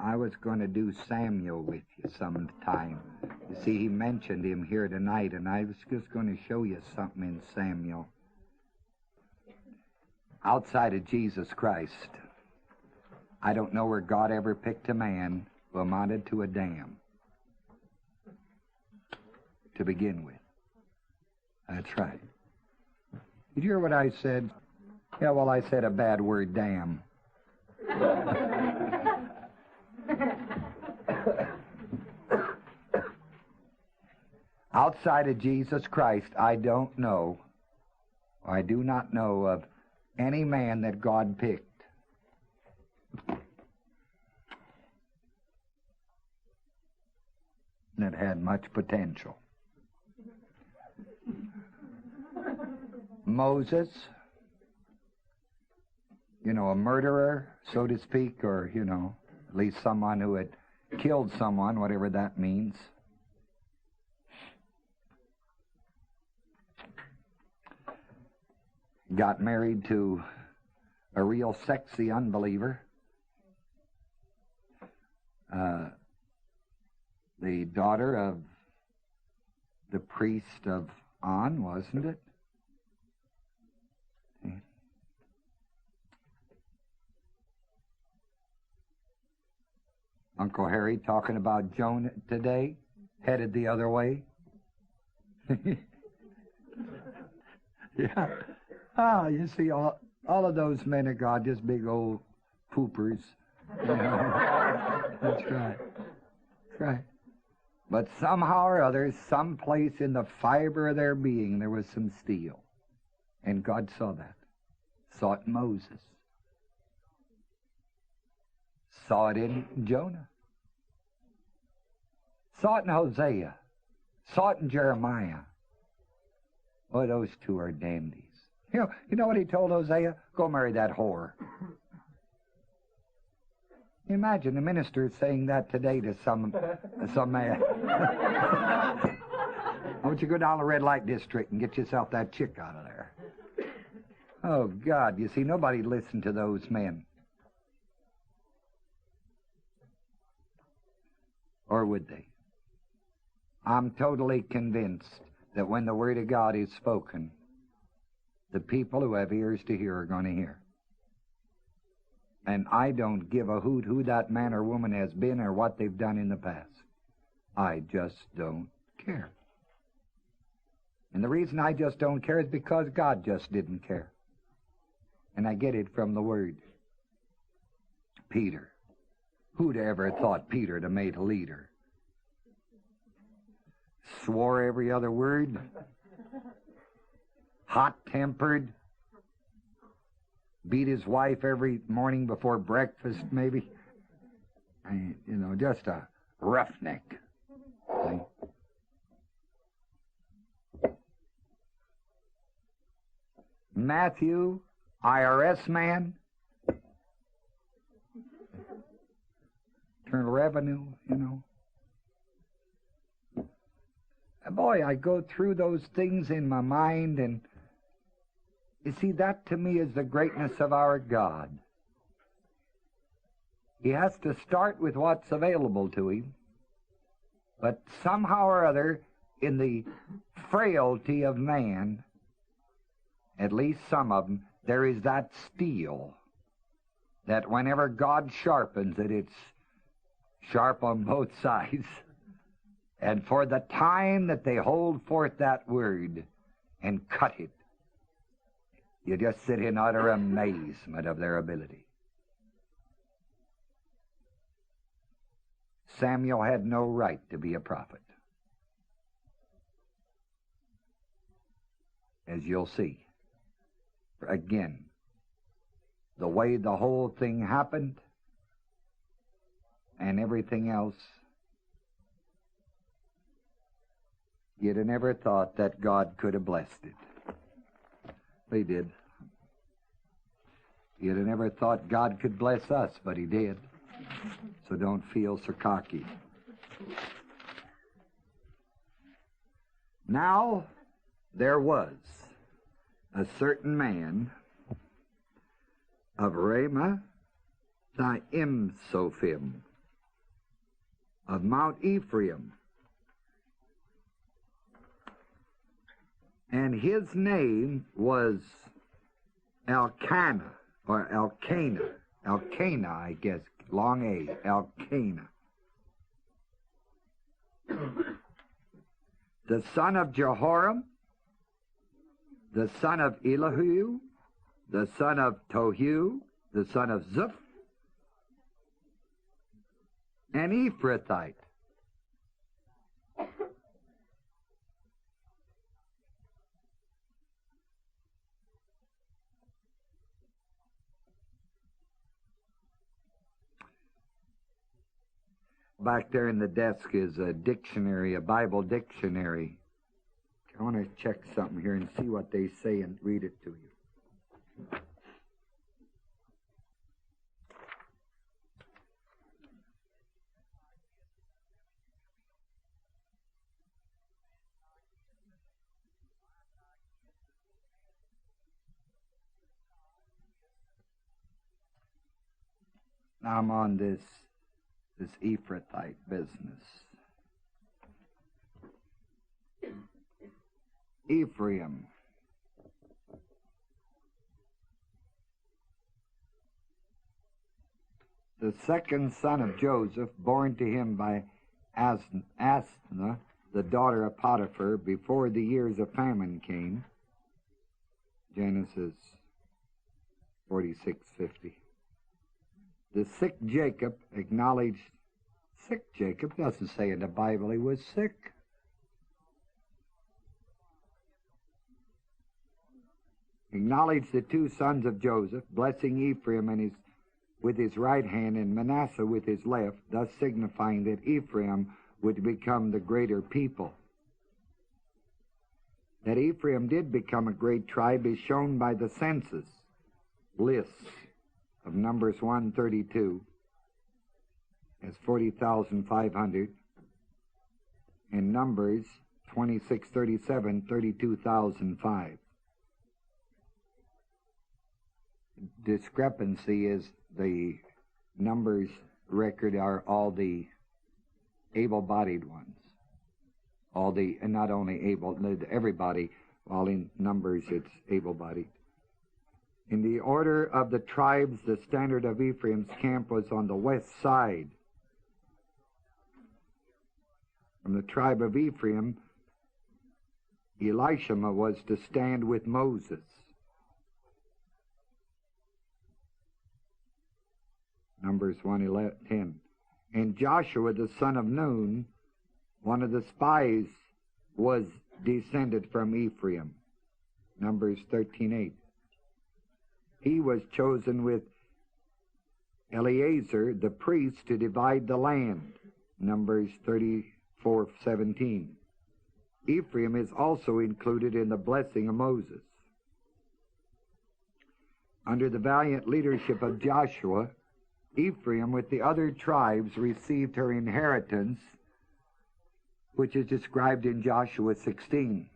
I was going to do Samuel with you sometime. You see, he mentioned him here tonight, and I was just going to show you something in Samuel. Outside of Jesus Christ, I don't know where God ever picked a man who amounted to a dam to begin with. That's right. Did you hear what I said? Yeah, well, I said a bad word, damn. Outside of Jesus Christ, I don't know, or I do not know of any man that God picked that had much potential. Moses, a murderer, so to speak, or, at least someone who had killed someone, whatever that means. Got married to a real sexy unbeliever. The daughter of the priest of On, wasn't it? Uncle Harry talking about Jonah today, headed the other way. Yeah. You see, all of those men of God, just big old poopers. That's right. That's right. But somehow or other, someplace in the fiber of their being, there was some steel. And God saw that. Saw it in Moses. Saw it in Jonah. Saw it in Hosea. Saw it in Jeremiah. Boy, those two are dandies. You know what he told Hosea? Go marry that whore. Imagine the minister saying that today to some man. Why don't you go down the red light district and get yourself that chick out of there? Oh, God, you see, nobody listened to those men. Or would they? I'm totally convinced that when the Word of God is spoken, the people who have ears to hear are going to hear. And I don't give a hoot who that man or woman has been or what they've done in the past. I just don't care. And the reason I just don't care is because God just didn't care. And I get it from the Word. Peter. Who'd ever thought Peter to made a leader? Swore every other word. Hot-tempered. Beat his wife every morning before breakfast, maybe. Just a roughneck. See? Matthew, IRS man. Internal Revenue, Boy, I go through those things in my mind, and you see, that to me is the greatness of our God. He has to start with what's available to him, but somehow or other, in the frailty of man, at least some of them, there is that steel that whenever God sharpens it, it's sharp on both sides. And for the time that they hold forth that word and cut it, you just sit in utter amazement of their ability. Samuel had no right to be a prophet, as you'll see. Again, the way the whole thing happened and everything else, you'd have never thought that God could have blessed it. He did. You'd have never thought God could bless us, but He did. So don't feel so cocky. Now, there was a certain man of Ramah Thaimsophim. of Mount Ephraim. And his name was Elkanah, or Elkanah. Elkanah, I guess, long A, Elkanah. The son of Jehoram, the son of Elihu, the son of Tohu, the son of Zuph, an Ephrathite. Back there in the desk is a dictionary, a Bible dictionary. I want to check something here and see what they say and read it to you. Now I'm on this Ephrathite business. Ephraim. The second son of Joseph, born to him by Asna, the daughter of Potiphar, before the years of famine came. Genesis 46:50. The sick Jacob acknowledged, sick Jacob doesn't say in the Bible he was sick. Acknowledged the two sons of Joseph, blessing Ephraim with his right hand and Manasseh with his left, thus signifying that Ephraim would become the greater people. That Ephraim did become a great tribe is shown by the census lists of Numbers 1:32 as 40,500, and Numbers 26:37, 32,005. Discrepancy is the Numbers record are all the able-bodied ones. All the, and not only able, everybody, while in Numbers it's able-bodied. In the order of the tribes, the standard of Ephraim's camp was on the west side. From the tribe of Ephraim, Elishama was to stand with Moses. Numbers 1:10. And Joshua, the son of Nun, one of the spies, was descended from Ephraim. Numbers 13:8. He was chosen with Eleazar, the priest, to divide the land. Numbers 34:17. Ephraim is also included in the blessing of Moses. Under the valiant leadership of Joshua, Ephraim, with the other tribes, received her inheritance, which is described in Joshua 16.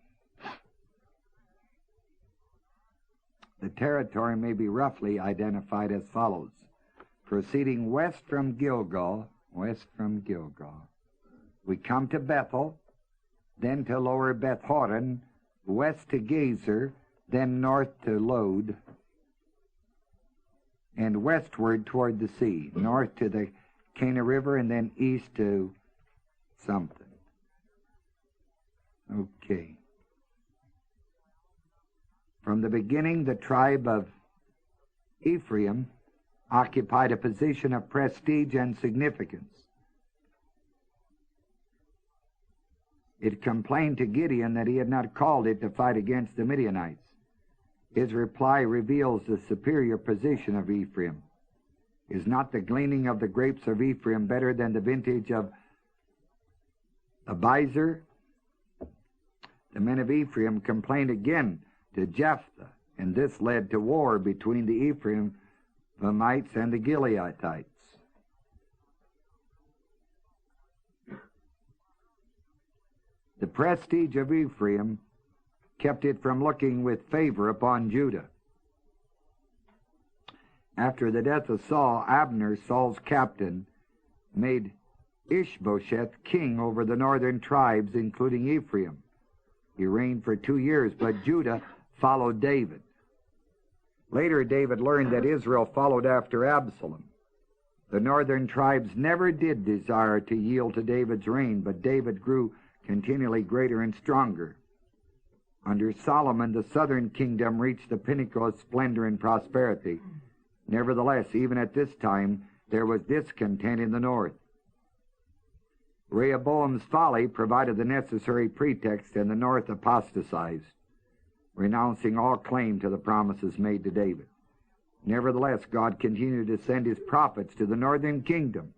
The territory may be roughly identified as follows. Proceeding west from Gilgal, we come to Bethel, then to lower Beth Horon, west to Gezer, then north to Lod, and westward toward the sea, north to the Cana River, and then east to something. Okay. From the beginning, the tribe of Ephraim occupied a position of prestige and significance. It complained to Gideon that he had not called it to fight against the Midianites. His reply reveals the superior position of Ephraim. Is not the gleaning of the grapes of Ephraim better than the vintage of Abiezer? The men of Ephraim complained again to Jephthah, and this led to war between the Ephraimites and the Gileadites. The prestige of Ephraim kept it from looking with favor upon Judah. After the death of Saul, Abner, Saul's captain, made Ishbosheth king over the northern tribes, including Ephraim. He reigned for 2 years, but Judah followed David. Later, David learned that Israel followed after Absalom. The northern tribes never did desire to yield to David's reign, but David grew continually greater and stronger. Under Solomon, the southern kingdom reached the pinnacle of splendor and prosperity. Nevertheless, even at this time, there was discontent in the north. Rehoboam's folly provided the necessary pretext, and the north apostatized, renouncing all claim to the promises made to David. Nevertheless, God continued to send his prophets to the northern kingdom.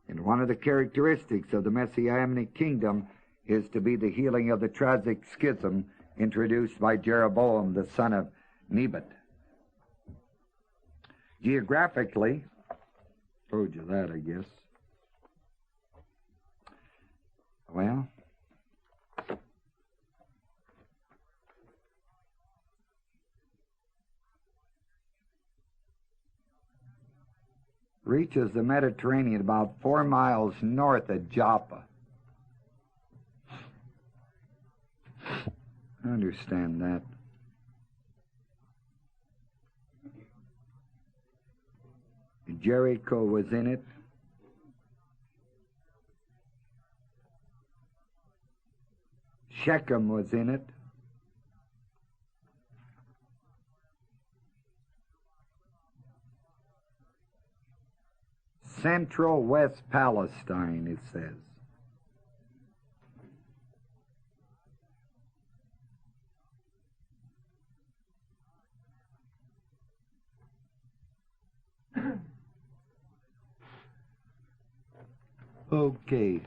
And one of the characteristics of the Messianic kingdom is to be the healing of the tragic schism introduced by Jeroboam, the son of Nebat. Geographically, told you that, I guess. Well, reaches the Mediterranean about 4 miles north of Joppa. I understand that. Jericho was in it. Shechem was in it. Central West Palestine, it says. Okay.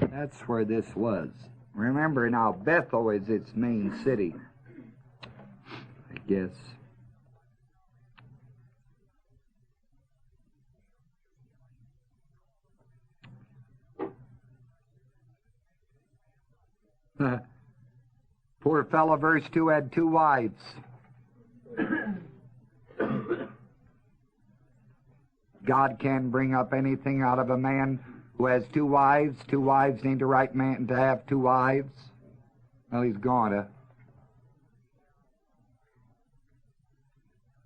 That's where this was. Remember now, Bethel is its main city, I guess. Poor fellow, verse 2, had 2 wives. God can bring up anything out of a man who has 2 wives. 2 wives ain't the right man to have 2 wives. Well, he's gone.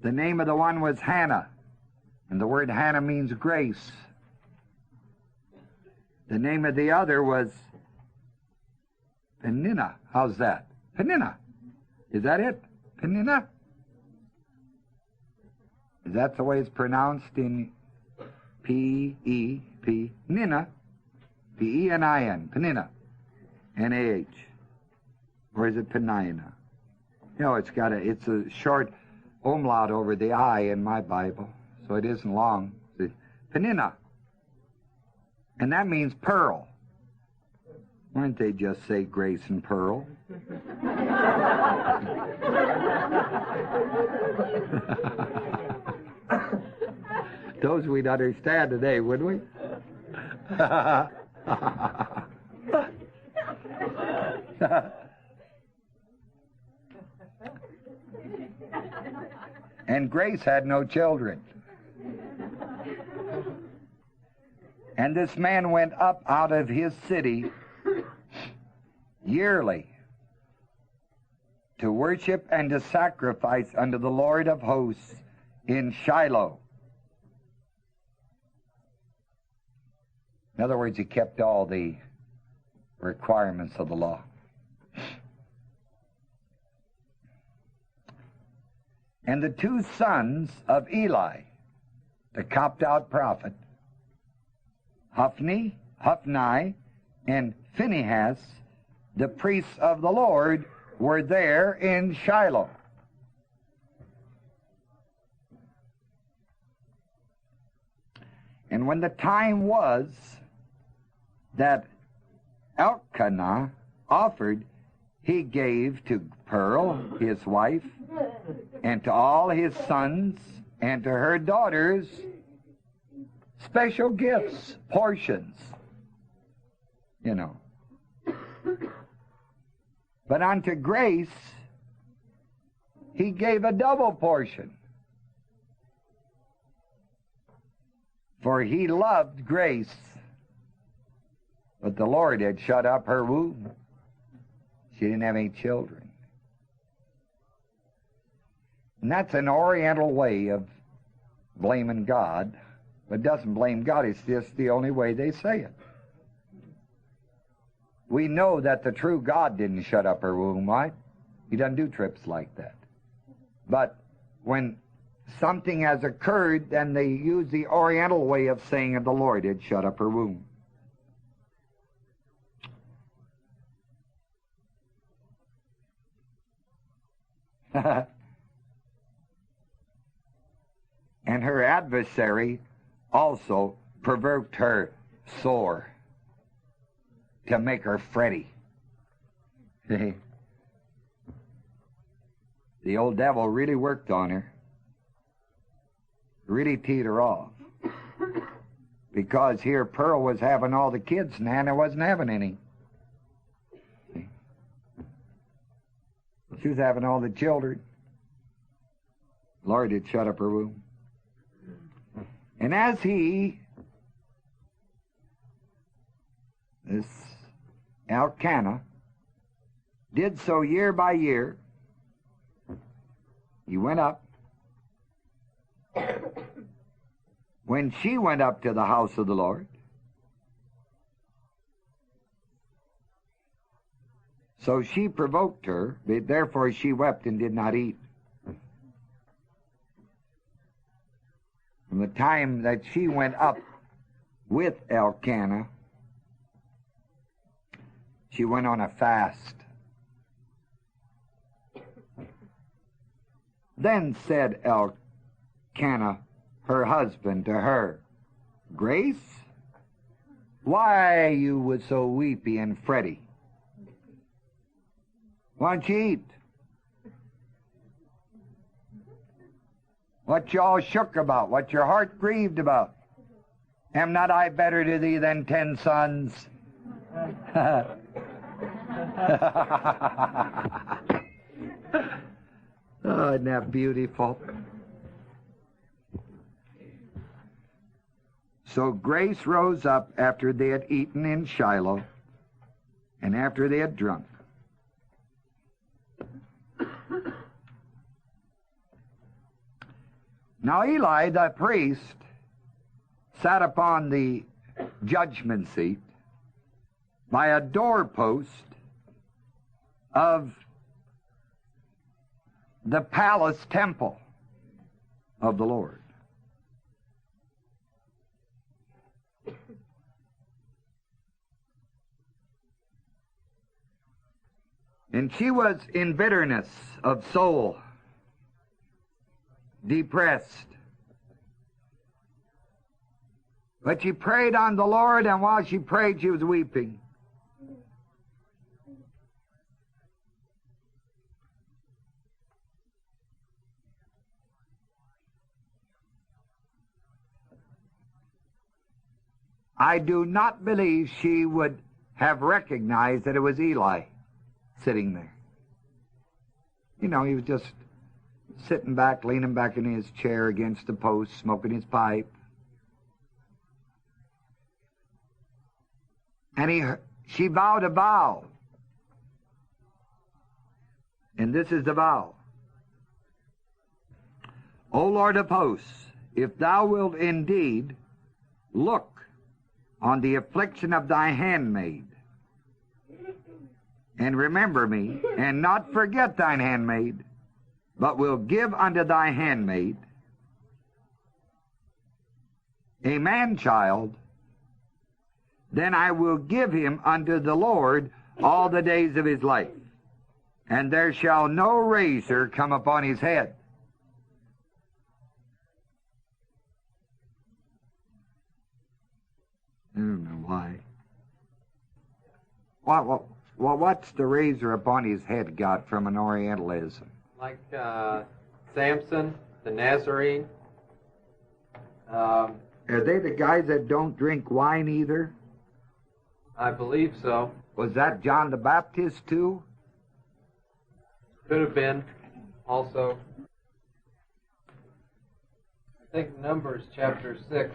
The name of the one was Hannah, and the word Hannah means grace. The name of the other was Peninnah. How's that? Peninnah. Is that it? Peninnah? Is that the way it's pronounced in P-E-P, Nina, P-E-N-I-N, Peninnah, N-A-H. Or is it Penina? No, it's a short umlaut over the I in my Bible, so it isn't long. Peninnah. And that means pearl. Why didn't they just say grace and pearl? Those we'd understand today, wouldn't we? And Grace had no children. And this man went up out of his city yearly to worship and to sacrifice unto the Lord of hosts in Shiloh. In other words, he kept all the requirements of the law. And the 2 sons of Eli, the copped-out prophet, Hophni, and Phinehas, the priests of the Lord, were there in Shiloh. And when the time was that Elkanah offered, he gave to Pearl, his wife, and to all his sons, and to her daughters, special gifts, portions, you know. But unto Grace, he gave a double portion. For he loved grace, but the Lord had shut up her womb. She didn't have any children. And that's an Oriental way of blaming God, but doesn't blame God. It's just the only way they say it. We know that the true God didn't shut up her womb, right? He doesn't do trips like that. But when something has occurred, then they use the Oriental way of saying the Lord had shut up her womb. And her adversary also provoked her sore to make her fretty. The old devil really worked on her, really teed her off. Because here Pearl was having all the kids and Hannah wasn't having any. She was having all the children. Lord had shut up her womb. And as this Elkanah, did so year by year, he went up. When she went up to the house of the Lord, so she provoked her, therefore she wept and did not eat. From the time that she went up with Elkanah, she went on a fast. Then said Elkanah, her husband, to her, Grace, why you was so weepy and fretty? Why don't you eat? What you all shook about? What your heart grieved about? Am not I better to thee than 10 sons? Oh, isn't that beautiful? So Grace rose up after they had eaten in Shiloh and after they had drunk. Now Eli, the priest, sat upon the judgment seat by a doorpost of the palace temple of the Lord. And she was in bitterness of soul, depressed. But she prayed on the Lord, and while she prayed, she was weeping. I do not believe she would have recognized that it was Eli sitting there. You know, he was just sitting back, leaning back in his chair against the post, smoking his pipe. And she vowed a vow. And this is the vow. O Lord of hosts, if thou wilt indeed look on the affliction of thy handmaid, and remember me, and not forget thine handmaid, but will give unto thy handmaid a man-child, then I will give him unto the Lord all the days of his life, and there shall no razor come upon his head. I don't know why. Well, what's the razor upon his head got from an Orientalism? Like Samson, the Nazarene. Are they the guys that don't drink wine either? I believe so. Was that John the Baptist too? Could have been, also. I think Numbers chapter 6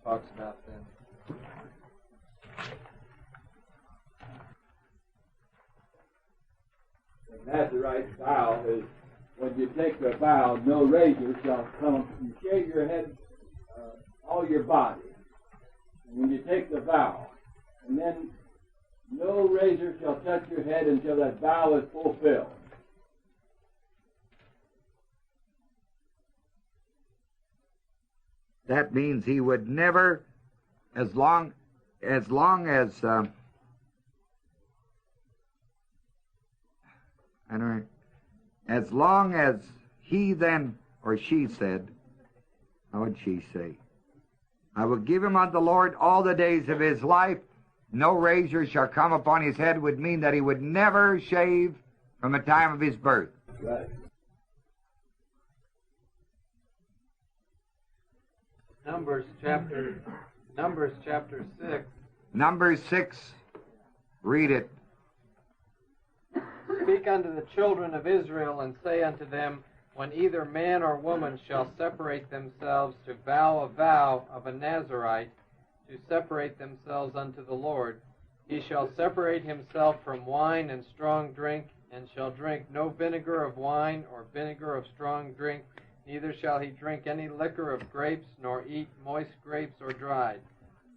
talks about then. The Nazarite vow is when you take the vow, no razor shall come. You shave your head, all your body. And when you take the vow, and then no razor shall touch your head until that vow is fulfilled. That means he would never, as long as as long as he then, or she said, how would she say? I will give him unto the Lord all the days of his life. No razor shall come upon his head would mean that he would never shave from the time of his birth. Right. Numbers chapter 6. Numbers 6, read it. Speak unto the children of Israel, and say unto them, when either man or woman shall separate themselves to vow a vow of a Nazarite, to separate themselves unto the Lord, he shall separate himself from wine and strong drink, and shall drink no vinegar of wine or vinegar of strong drink, neither shall he drink any liquor of grapes, nor eat moist grapes or dried.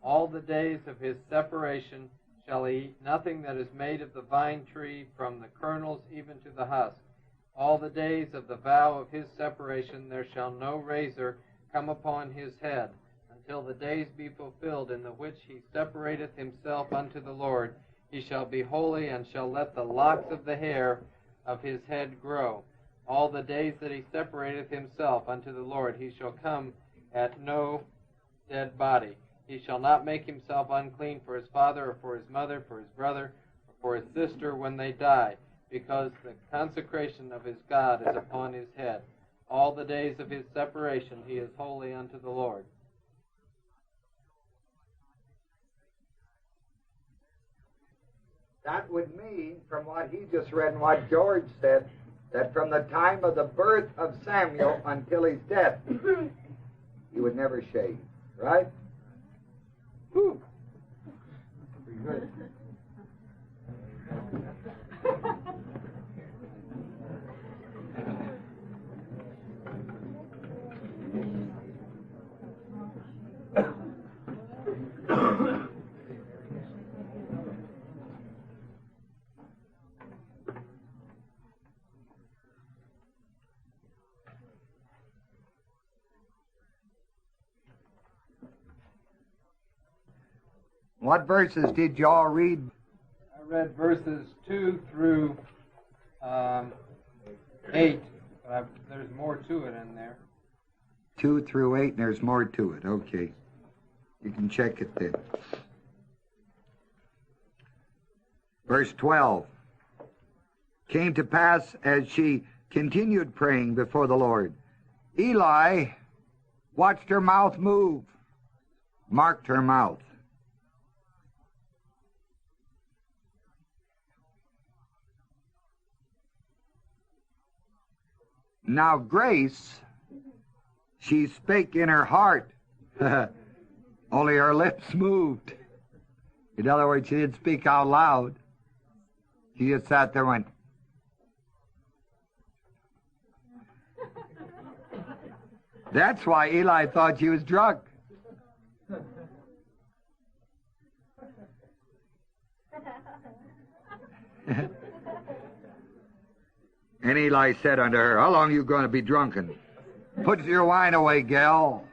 All the days of his separation shall he eat nothing that is made of the vine tree, from the kernels even to the husk. All the days of the vow of his separation there shall no razor come upon his head, until the days be fulfilled in the which he separateth himself unto the Lord. He shall be holy, and shall let the locks of the hair of his head grow. All the days that he separateth himself unto the Lord, he shall come at no dead body. He shall not make himself unclean for his father, or for his mother, for his brother, or for his sister when they die, because the consecration of his God is upon his head. All the days of his separation he is holy unto the Lord. That would mean, from what he just read and what George said, that from the time of the birth of Samuel until his death, he would never shave. Right? Whew. Pretty good. What verses did y'all read? I read verses 2 through 8, but there's more to it in there. 2 through 8, and there's more to it. Okay. You can check it then. Verse 12. Came to pass as she continued praying before the Lord, Eli watched her mouth move, marked her mouth. Now Grace, she spake in her heart, only her lips moved. In other words, she didn't speak out loud. She just sat there and went. That's why Eli thought she was drunk. And Eli said unto her, how long are you going to be drunken? Put your wine away, gal.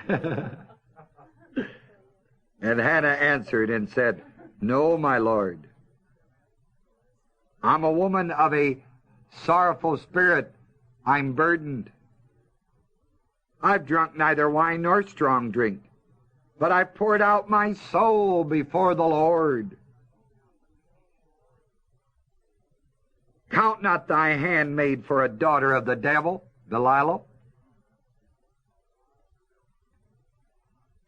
And Hannah answered and said, no, my Lord. I'm a woman of a sorrowful spirit. I'm burdened. I've drunk neither wine nor strong drink, but I poured out my soul before the Lord. Count not thy handmaid for a daughter of the devil, Delilah.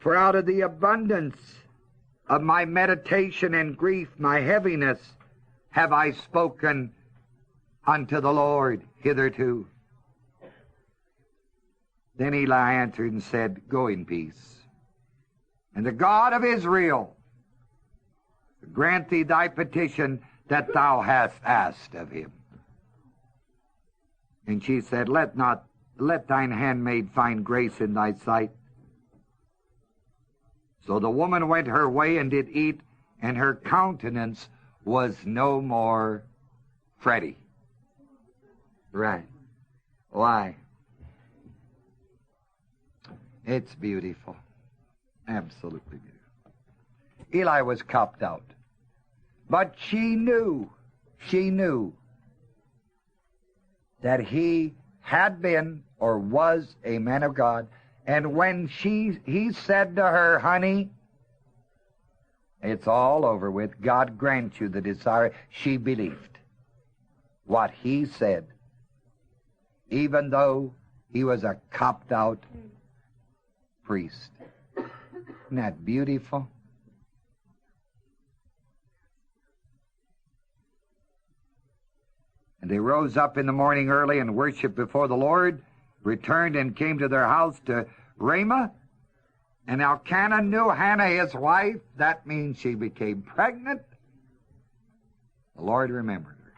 For out of the abundance of my meditation and grief, my heaviness, have I spoken unto the Lord hitherto. Then Eli answered and said, Go in peace. And the God of Israel grant thee thy petition that thou hast asked of him. And she said, Let thine handmaid find grace in thy sight. So the woman went her way and did eat, and her countenance was no more fretty. Right. Why? It's beautiful. Absolutely beautiful. Eli was copped out. But she knew that he had been or was a man of God. And when he said to her, honey, it's all over with. God grant you the desire. She believed what he said, even though he was a copped out priest. Isn't that beautiful? And they rose up in the morning early and worshipped before the Lord, returned and came to their house to Ramah. And Elkanah knew Hannah his wife. That means she became pregnant. The Lord remembered her.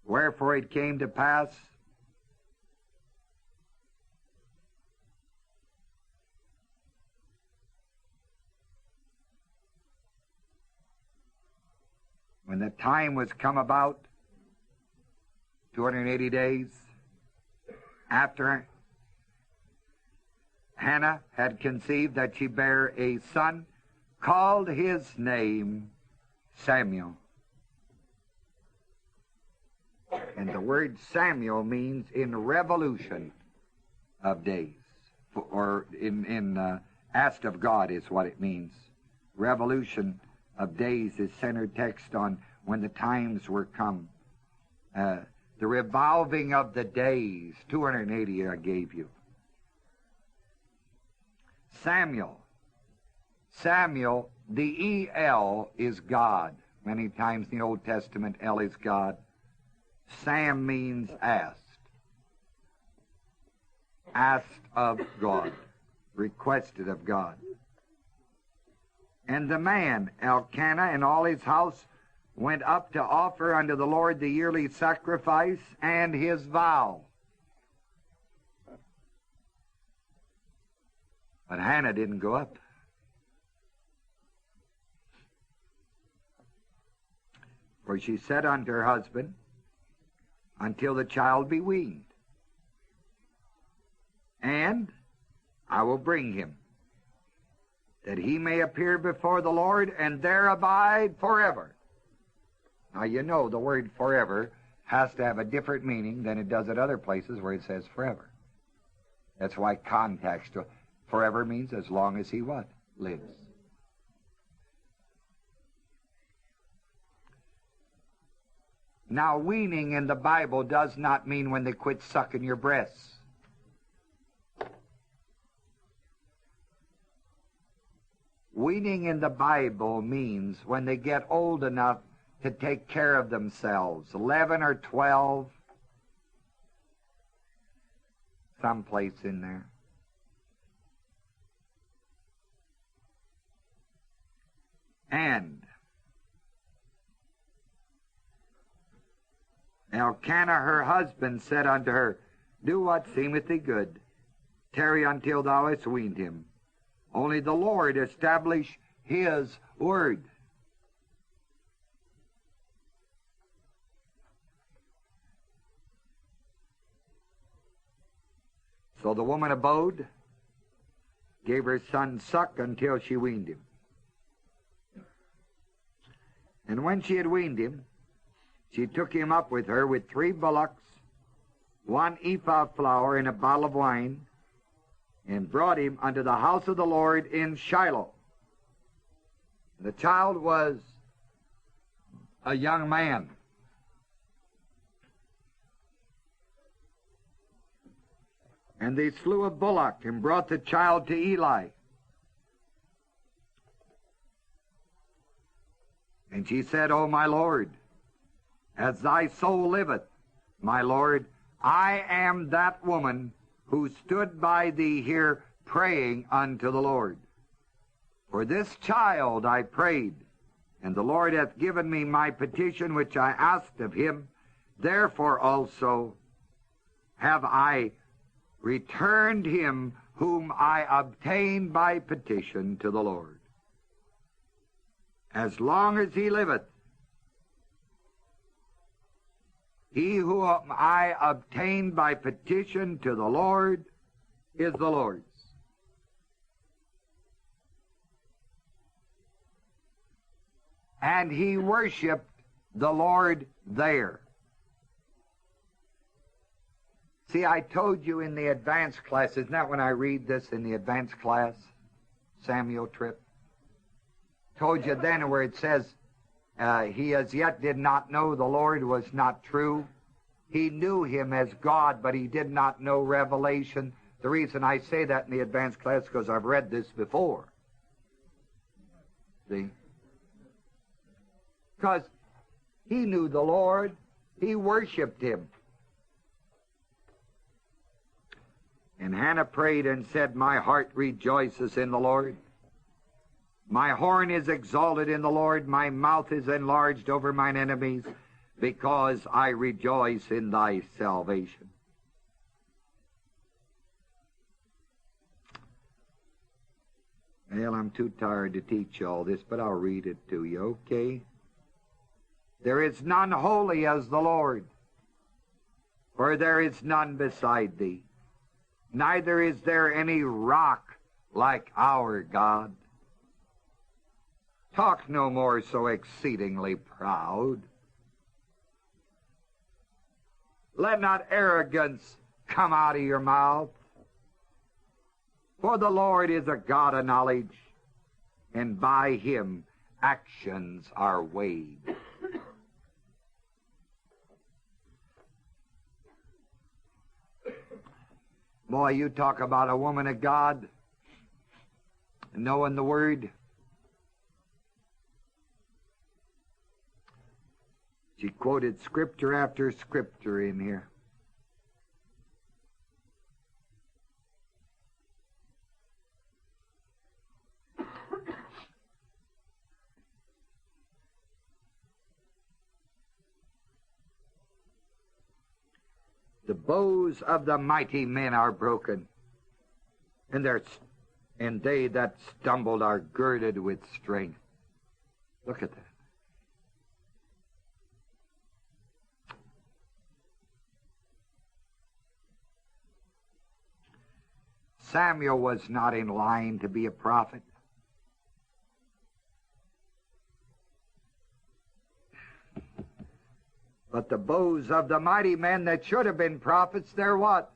Wherefore it came to pass when the time was come about, 280 days after Hannah had conceived, that she bare a son, called his name Samuel. And the word Samuel means in revolution of days, or in asked of God is what it means. Revolution of days is centered text on when the times were come. The revolving of the days, 280 I gave you. Samuel, the E-L is God. Many times in the Old Testament, L is God. Sam means asked. Asked of God. Requested of God. And the man, Elkanah, and all his house went up to offer unto the Lord the yearly sacrifice and his vow. But Hannah didn't go up. For she said unto her husband, until the child be weaned, and I will bring him, that he may appear before the Lord and there abide forever. Now, you know the word forever has to have a different meaning than it does at other places where it says forever. That's why context forever means as long as he what? Lives. Now, weaning in the Bible does not mean when they quit sucking your breasts. Weaning in the Bible means when they get old enough to take care of themselves, 11 or 12, someplace in there. And Elkanah her husband said unto her, do what seemeth thee good, tarry until thou hast weaned him. Only the Lord establish his word. So the woman abode, gave her son suck until she weaned him. And when she had weaned him, she took him up with her with 3 bullocks, 1 ephah of flour, and a bottle of wine, and brought him unto the house of the Lord in Shiloh. The child was a young man. And they slew a bullock and brought the child to Eli. And she said, O my Lord, as thy soul liveth, my Lord, I am that woman who stood by thee here praying unto the Lord. For this child I prayed, and the Lord hath given me my petition which I asked of him. Therefore also have I returned him whom I obtained by petition to the Lord. As long as he liveth, he whom I obtained by petition to the Lord is the Lord's. And he worshipped the Lord there. See, I told you in the advanced class, isn't that when I read this in the advanced class, Samuel Tripp? Told you then where it says, he as yet did not know the Lord was not true. He knew him as God, but he did not know revelation. The reason I say that in the advanced class is because I've read this before. See? Because he knew the Lord. He worshipped him. And Hannah prayed and said, my heart rejoices in the Lord. My horn is exalted in the Lord. My mouth is enlarged over mine enemies, because I rejoice in thy salvation. Well, I'm too tired to teach you all this, but I'll read it to you, okay? There is none holy as the Lord, for there is none beside thee. Neither is there any rock like our God. Talk no more so exceedingly proud. Let not arrogance come out of your mouth. For the Lord is a God of knowledge, and by him actions are weighed. Boy, you talk about a woman of God, knowing the Word. She quoted scripture after scripture in here. The bows of the mighty men are broken, and they that stumbled are girded with strength. Look at that. Samuel was not in line to be a prophet. But the bows of the mighty men that should have been prophets, they're what?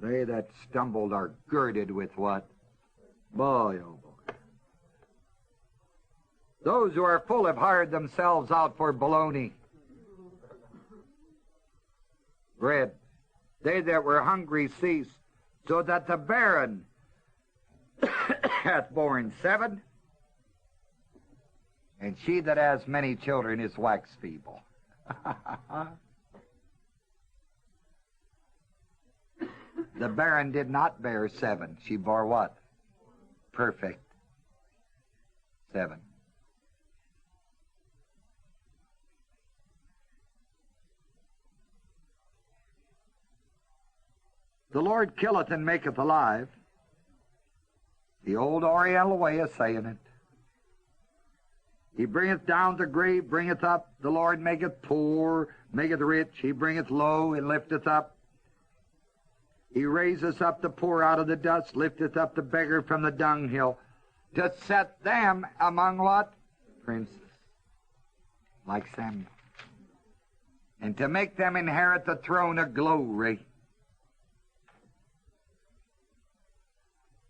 They that stumbled are girded with what? Boy, oh boy. Those who are full have hired themselves out for baloney. Bread. They that were hungry ceased, so that the barren hath borne 7, and she that has many children is waxed feeble. The barren did not bear 7. She bore what? Perfect 7. The Lord killeth and maketh alive. The old Oriental way of saying it. He bringeth down the grave, bringeth up. The Lord maketh poor, maketh rich. He bringeth low and lifteth up. He raiseth up the poor out of the dust, lifteth up the beggar from the dunghill, to set them among what? Princes. Like Samuel. And to make them inherit the throne of glory.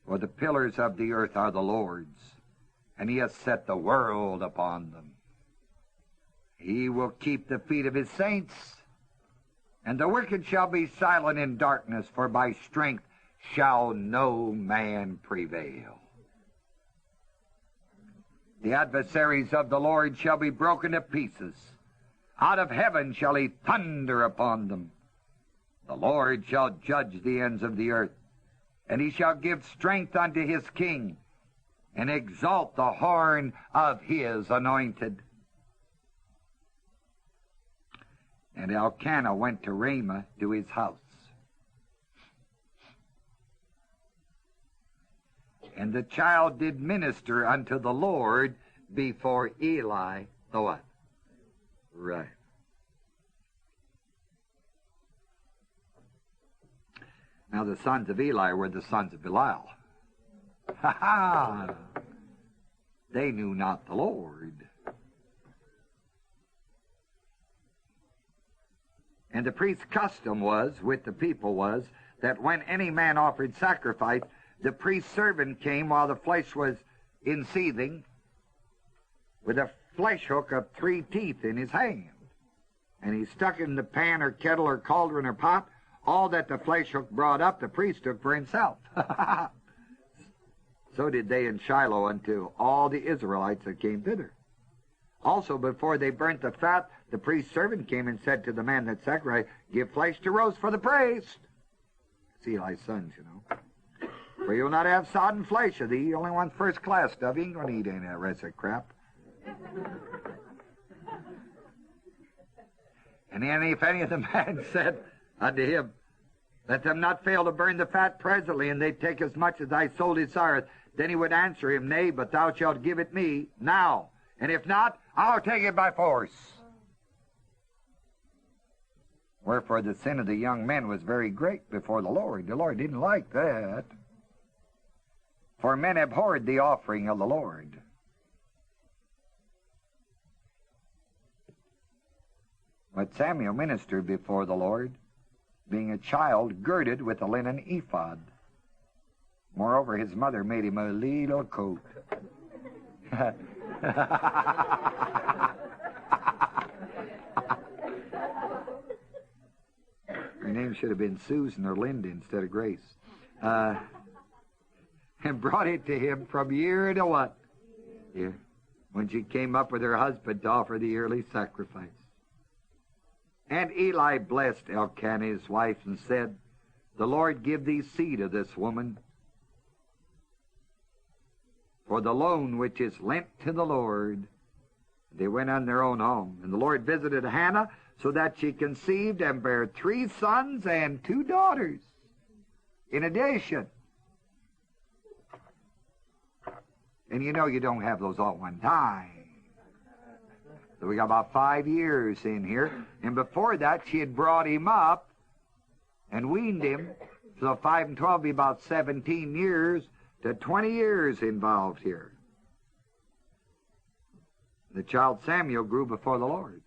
For the pillars of the earth are the Lord's, and he hath set the world upon them. He will keep the feet of his saints, and the wicked shall be silent in darkness, for by strength shall no man prevail. The adversaries of the Lord shall be broken to pieces. Out of heaven shall he thunder upon them. The Lord shall judge the ends of the earth, and he shall give strength unto his king, and exalt the horn of his anointed. And Elkanah went to Ramah to his house. And the child did minister unto the Lord before Eli, the what? Right. Now the sons of Eli were the sons of Belial. Ha ha! They knew not the Lord. And the priest's custom was, with the people was, that when any man offered sacrifice, the priest's servant came while the flesh was in seething, with a flesh hook of 3 teeth in his hand. And he stuck it in the pan or kettle or cauldron or pot. All that the flesh hook brought up, the priest took for himself. So did they in Shiloh unto all the Israelites that came thither. Also, before they burnt the fat, the priest's servant came and said to the man that sacrificed, Give flesh to roast for the priest. It's Eli's sons, you know. For you'll not have sodden flesh of thee. You only want first-class stuff. You ain't going to eat any of that rest of crap. And then if any of the men said unto him, Let them not fail to burn the fat presently, and they take as much as thy soul desireth, then he would answer him, Nay, but thou shalt give it me now. And if not, I'll take it by force. Wherefore the sin of the young men was very great before the Lord. The Lord didn't like that. For men abhorred the offering of the Lord. But Samuel ministered before the Lord, being a child girded with a linen ephod. Moreover, his mother made him a little coat. Her name should have been Susan or Linda instead of Grace. And brought it to him from year to what? Year. When she came up with her husband to offer the yearly sacrifice. And Eli blessed Elkanah his wife and said, The Lord give thee seed of this woman for the loan which is lent to the Lord. They went on their own home. And the Lord visited Hannah so that she conceived and bare 3 sons and 2 daughters. In addition. And you know you don't have those all at one time. So we got about 5 years in here. And before that, she had brought him up and weaned him. So 5 and 12 be about 17 years to 20 years involved here. The child Samuel grew before the Lord.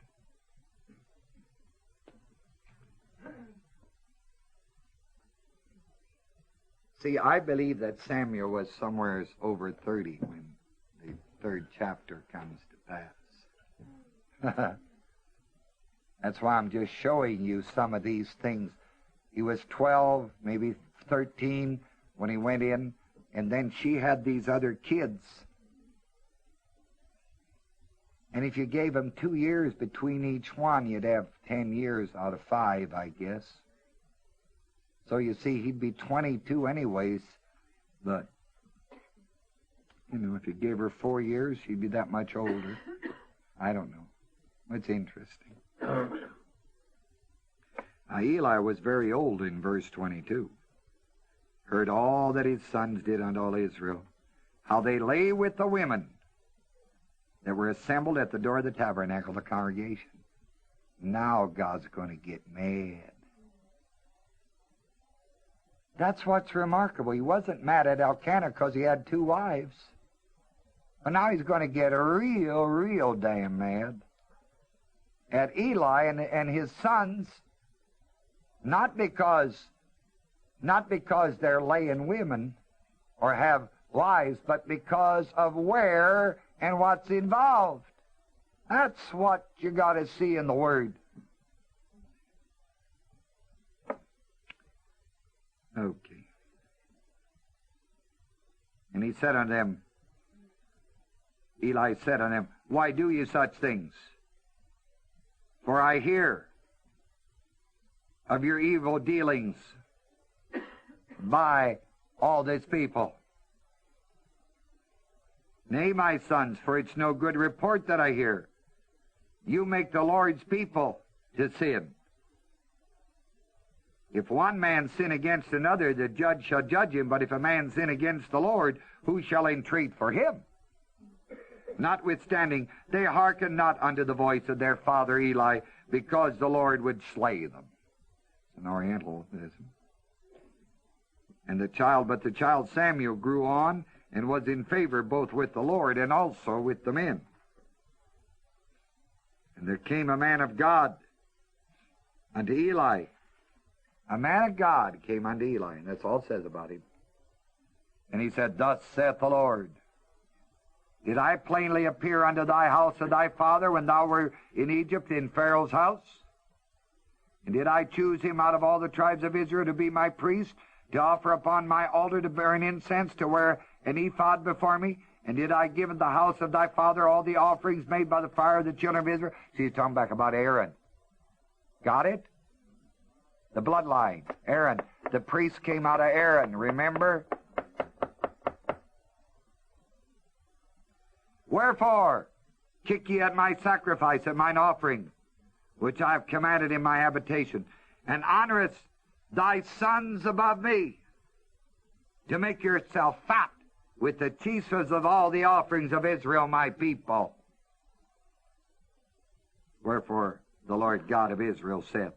See, I believe that Samuel was somewhere over 30 when the 3rd chapter comes to pass. That's why I'm just showing you some of these things. He was 12, maybe 13 when he went in, and then she had these other kids. And if you gave him 2 years between each one, you'd have 10 years out of 5, I guess. So you see, he'd be 22 anyways, but, you know, if you gave her 4 years, she'd be that much older. I don't know. It's interesting. Now, Eli was very old in verse 22. Heard all that his sons did unto all Israel, how they lay with the women that were assembled at the door of the tabernacle, the congregation. Now God's going to get mad. That's what's remarkable. He wasn't mad at Elkanah because he had 2 wives. But now he's going to get real damn mad at Eli and his sons, not because they're laying women or have wives, but because of where and what's involved. That's what you got to see in the Word. Okay. And he said unto them, Eli said unto him, Why do ye such things? For I hear of your evil dealings by all this people. Nay, my sons, for it's no good report that I hear. You make the Lord's people to sin. If one man sin against another, the judge shall judge him. But if a man sin against the Lord, who shall entreat for him? Notwithstanding, they hearkened not unto the voice of their father Eli, because the Lord would slay them. It's an Orientalism. And the child Samuel grew on, and was in favor both with the Lord and also with the men. And there came a man of God unto Eli. A man of God came unto Eli, and that's all it says about him. And he said, Thus saith the Lord, Did I plainly appear unto thy house of thy father when thou wert in Egypt in Pharaoh's house? And did I choose him out of all the tribes of Israel to be my priest, to offer upon my altar, to burn incense, to wear an ephod before me? And did I give in the house of thy father all the offerings made by the fire of the children of Israel? See, he's talking back about Aaron. Got it? The bloodline. Aaron. The priest came out of Aaron, remember? Wherefore, kick ye at my sacrifice and mine offering, which I have commanded in my habitation, and honorest thy sons above me, to make yourself fat with the chiefest of all the offerings of Israel, my people. Wherefore the Lord God of Israel saith,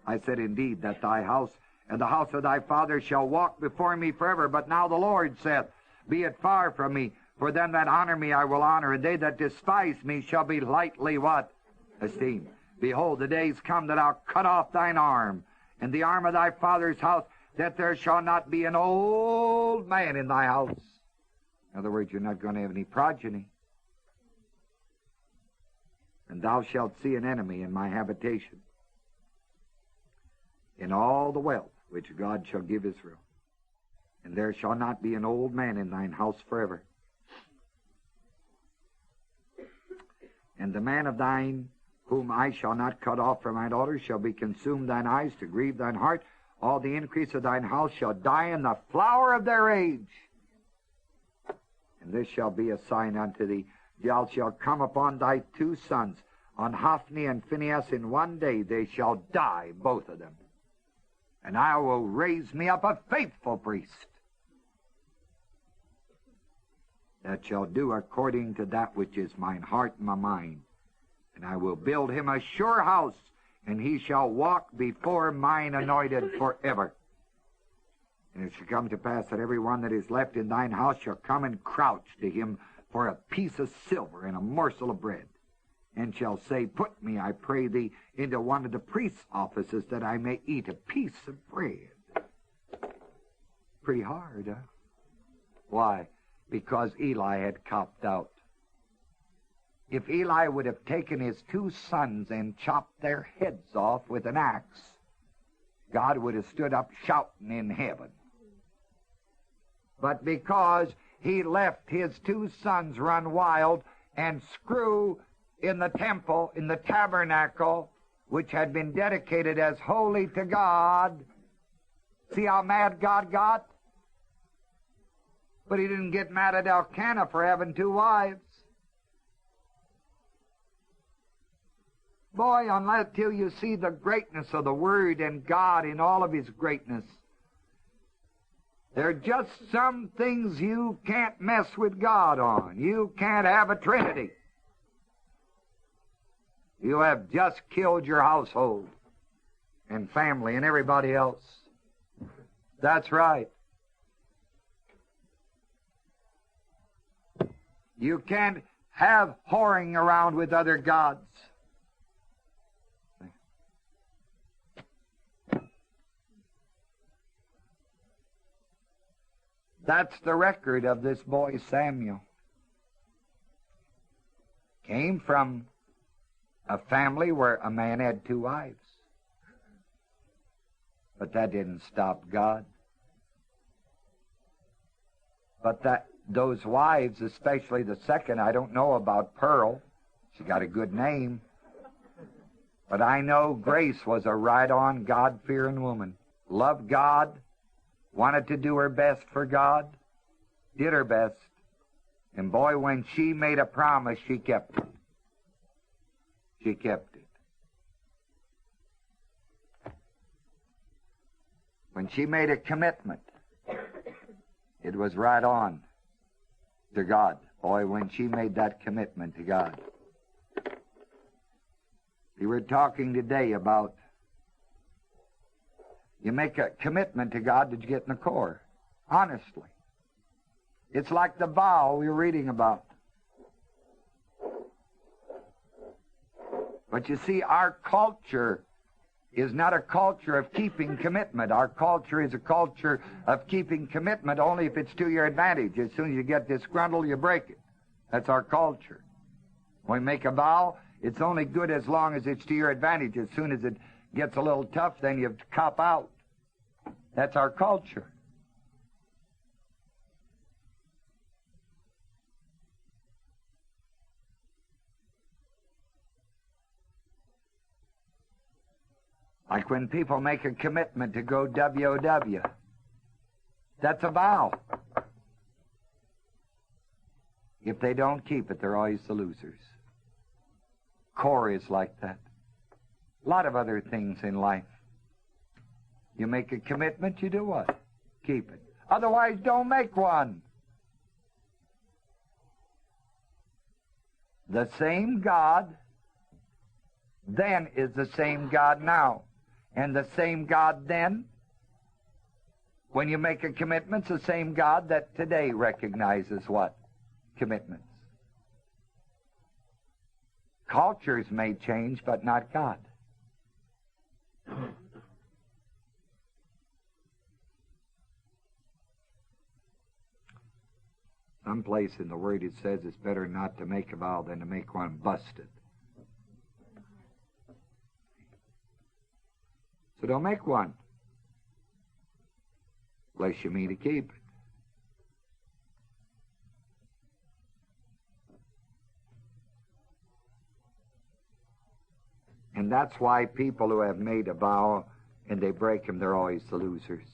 I said indeed that thy house and the house of thy father shall walk before me forever. But now the Lord saith, Be it far from me, for them that honor me I will honor, and they that despise me shall be lightly what? Esteemed. Behold, the days come that I'll cut off thine arm, and the arm of thy father's house, that there shall not be an old man in thy house. In other words, you're not going to have any progeny. And thou shalt see an enemy in my habitation, in all the wealth which God shall give Israel. And there shall not be an old man in thine house forever. And the man of thine, whom I shall not cut off from my daughter, shall be consumed thine eyes to grieve thine heart. All the increase of thine house shall die in the flower of their age. And this shall be a sign unto thee. Thou shalt come upon thy two sons, on Hophni and Phinehas, in one day they shall die, both of them. And I will raise me up a faithful priest, that shall do according to that which is mine heart and my mind. And I will build him a sure house, and he shall walk before mine anointed forever. And it shall come to pass that every one that is left in thine house shall come and crouch to him for a piece of silver and a morsel of bread, and shall say, Put me, I pray thee, into one of the priest's offices, that I may eat a piece of bread. Pretty hard, huh? Why? Because Eli had copped out. If Eli would have taken his two sons and chopped their heads off with an axe, God would have stood up shouting in heaven. But because he left his two sons run wild and screw in the temple, in the tabernacle, which had been dedicated as holy to God. See how mad God got? But he didn't get mad at Elkanah for having two wives. Boy, until you see the greatness of the Word and God in all of His greatness, there are just some things you can't mess with God on. You can't have a Trinity. You have just killed your household and family and everybody else. That's right. You can't have whoring around with other gods. That's the record of this boy Samuel. Came from a family where a man had two wives. But that didn't stop God. But those wives, especially the second, I don't know about Pearl. She got a good name. But I know Grace was a right-on, God-fearing woman. Loved God, wanted to do her best for God, did her best. And boy, when she made a promise, she kept it. She kept it. When she made a commitment, it was right on to God. Boy, when she made that commitment to God. We were talking today about you make a commitment to God that you get in the core. Honestly. It's like the vow we were reading about. But you see, our culture is not a culture of keeping commitment. Our culture is a culture of keeping commitment only if it's to your advantage. As soon as you get disgruntled, you break it. That's our culture. When we make a vow, it's only good as long as it's to your advantage. As soon as it gets a little tough, then you cop out. That's our culture. Like when people make a commitment to go WOW. That's a vow. If they don't keep it, they're always the losers. Core is like that. A lot of other things in life. You make a commitment, you do what? Keep it. Otherwise, don't make one. The same God then is the same God now. And the same God then, when you make a commitment, it's the same God that today recognizes what? Commitments. Cultures may change, but not God. Someplace in the Word it says it's better not to make a vow than to make one busted. So don't make one, unless you mean to keep it. And that's why people who have made a vow and they break them, they're always the losers.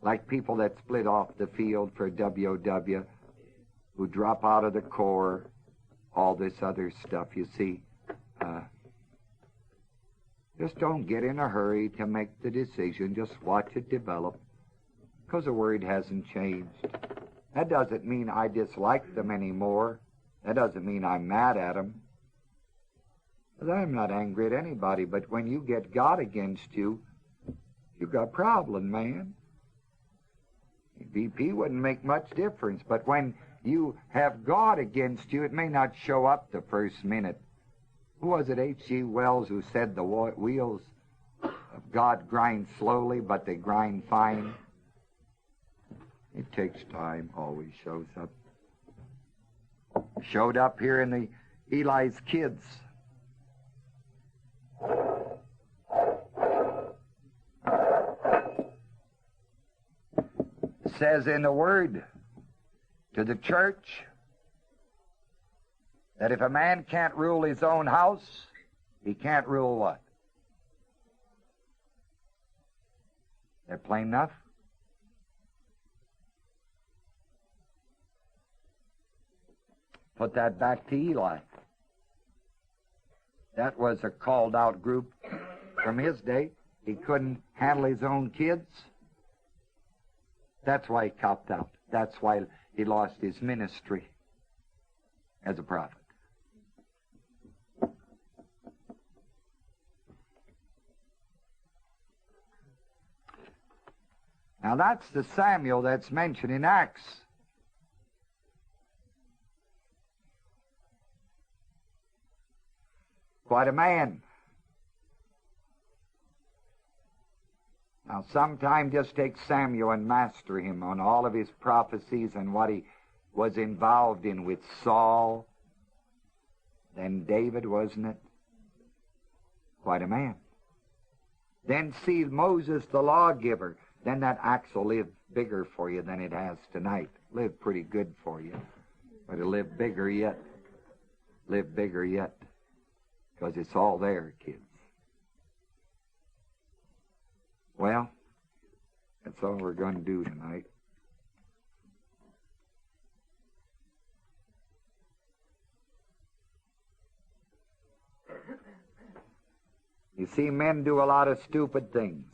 Like people that split off the field for WOW, who drop out of the core, all this other stuff, you see. Just don't get in a hurry to make the decision. Just watch it develop, because the Word hasn't changed. That doesn't mean I dislike them anymore. That doesn't mean I'm mad at them. I'm not angry at anybody, but when you get God against you, you've got a problem, man. VP wouldn't make much difference, but when you have God against you, it may not show up the first minute. Who was it, H.G. Wells, who said the wheels of God grind slowly, but they grind fine? It takes time, always shows up. Showed up here in the Eli's kids. It says in the Word to the church that if a man can't rule his own house, he can't rule what? That plain enough? Put that back to Eli. That was a called-out group from his day. He couldn't handle his own kids. That's why he copped out. That's why he lost his ministry as a prophet. Now that's the Samuel that's mentioned in Acts. Quite a man. Now sometime just take Samuel and master him on all of his prophecies and what he was involved in with Saul. Then David, wasn't it? Quite a man. Then see Moses the lawgiver. Then that axe will live bigger for you than it has tonight. Live pretty good for you. But to live bigger yet. Live bigger yet. Because it's all there, kids. Well, that's all we're going to do tonight. You see, men do a lot of stupid things.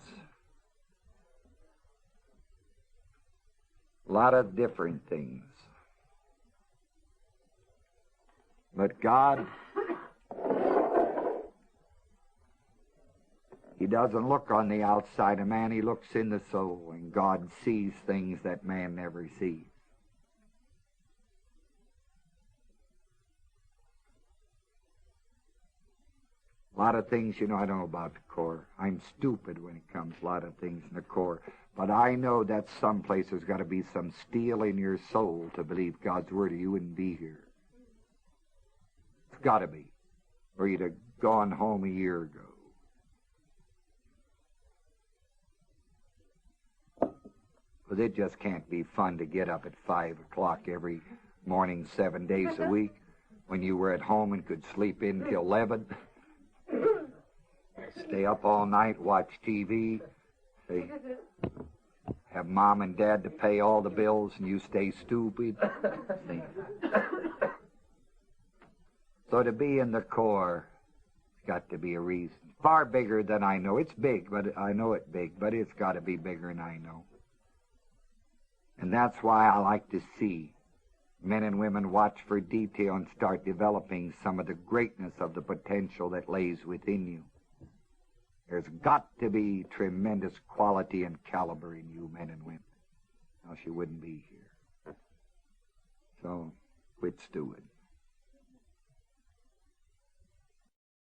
A lot of different things. But God, He doesn't look on the outside of man. He looks in the soul, and God sees things that man never sees. A lot of things, I don't know about the core. I'm stupid when it comes to a lot of things in the core. But I know that someplace there's got to be some steel in your soul to believe God's word or you wouldn't be here. It's got to be. Or you'd have gone home a year ago. Because it just can't be fun to get up at 5 o'clock every morning, 7 days a week, when you were at home and could sleep in till 11. Stay up all night, watch TV. Have mom and dad to pay all the bills, and you stay stupid. See? So to be in the core, it's got to be a reason. Far bigger than I know. It's big, but I know it's big, but it's got to be bigger than I know. And that's why I like to see men and women watch for detail and start developing some of the greatness of the potential that lays within you. There's got to be tremendous quality and caliber in you, men and women. Else you wouldn't be here. So, quit stewing.